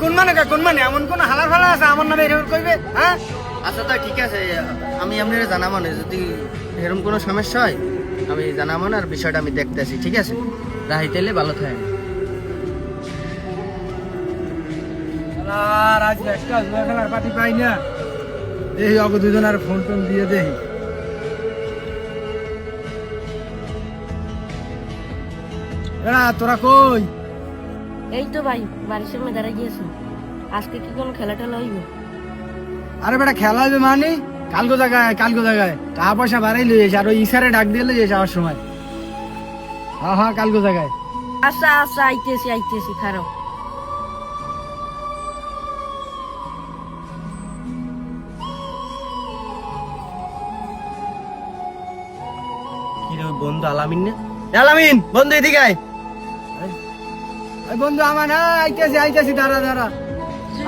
কোন মানে এমন কোন হালার ফালা আছে আমার নামে এরকম কইবে? হ্যাঁ আচ্ছা তা ঠিক আছে, আমি আপনার জানাবো না, যদি এরকম কোনো সমস্যা হয় আমি জানাবো না, আর বিষয়টা আমি দেখতেছি, ঠিক আছে? রাহি তাইলে ভালো থাকে। আর আজ একটা জুয়া খেলার পার্টি পাই না, দেখি অগ দুজন আর ফোন টোন দিয়ে দেখি। এরা তোরা কই? এই তো ভাই বাড়ির সামনে দাঁড়াই গিয়েছি। আজকে কি কোনো খেলা টেলা হইব? আরে বেটা খেলা হবে মানে কালকে জায়গায় টাকা পয়সা বাড়াই লই যাস, আর ওই ইশারে ডাক দিয়ে লই যাস যাওয়ার সময়। হ্যাঁ কালকে জায়গায়। আচ্ছা আচ্ছা আইতেছি খারাপ। কি রে বন্ধু আলামিন না? আলামিন বন্ধু এদিকে আয়। এই বন্ধু আমার, হ্যাঁ আইতেছি দাঁড়া।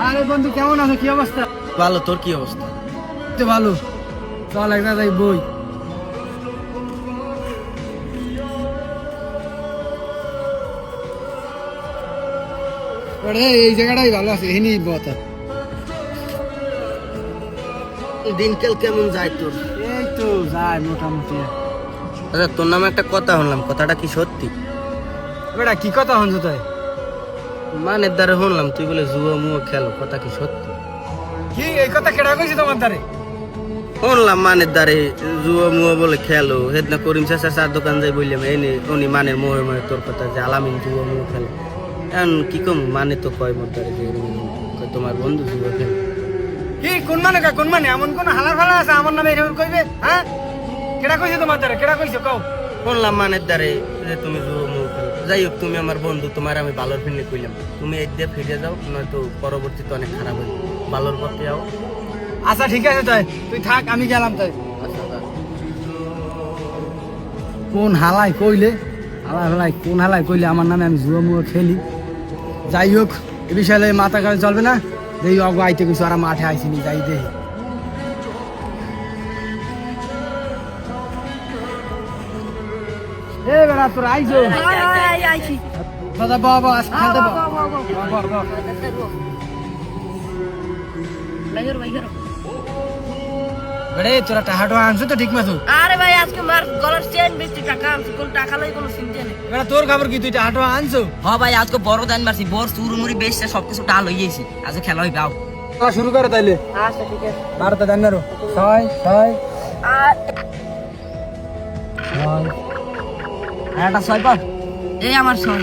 আরে বন্ধু কেমন আছো, কি অবস্থা? ভালো, তোর কি অবস্থা? তো ভালো, চল একটা যাই বই। এই জায়গাটাই ভালো আছে, এখানে বতা। দিনকাল কেমন যায় তোর? এই তো যায় মোটামুটি। আচ্ছা তোর নামে একটা কথা শুনলাম, কথাটা কি সত্যি? বেটা কি কথা হনছো তাই? মানের দ্বারা শুনলাম তুই বলে জুয়া মুয়া খেলো, কথা কি সত্যি? কি এই কথা কেডা কইছে তোমার দ্বারে? শুনলাম মানের দ্বারে জুয়া মুয়া বলে খেলো, হেদনা করিম চাচার দোকান যাই বললাম এনে উনি মানের মোহে তোর কথা যে আলামিন জুয়া মুয়া খেলে। এখন কি কম, মানে তো কয় মোর দ্বারে যে তোমার বন্ধু জুয়া খেলে। কি কোন মানে এমন কোন হালার ফালা আছে আমার নামে এরকম কইবে? হ্যাঁ কেডা কইছে তোমার দ্বারে, কেডা কইছে কও? শুনলাম মানের দ্বারে যে তুমি জুয়া মুয়া খেলো। যাই হোক তুমি আমার বন্ধু, তোমার আমি ভালোর ফিরলে কইলাম, তুমি এই দিয়ে ফিরে যাও, নয়তো পরবর্তীতে অনেক খারাপ হইবে, ভালোর পথে যাও। আচ্ছা ঠিক আছে তাই, তুই থাক আমি গেলাম তাই। কোন হালাই কইলে কোন হালাই কইলে আমার নামে আমি জুয়া মুয়া খেলি? যাই হোক এ বিষয়ে মাথা কাজ চলবে না, দেখি অগ আইতে কিছু আর মাঠে আইসিনি, যাই দেখি। এ বেড়া তোর আইছো? আইছি। দাদা বাবা আজ খেলতে বাবা। বেড়ে তোরা টাহাটো আনছো তো ঠিক মতো? আরে ভাই আজকে মার গলার চেন বেশি টাকা আনছি, কোন টাকা লই কোনো চিন্তা নেই। বেড়া তোর খবর কি, তুই টাহাটো আনছো? হ্যাঁ ভাই আজকে বড় দান মারছি, বড় চুরমুড়ি বেশি সবকিছু টাল হয়ে গেছি, আজকে খেলা হইবে আও। শুরু করো তাইলে। আচ্ছা ঠিক আছে। বারোটা জানারো ছয় আর ছয় একটা ছয় পর এই আমার সব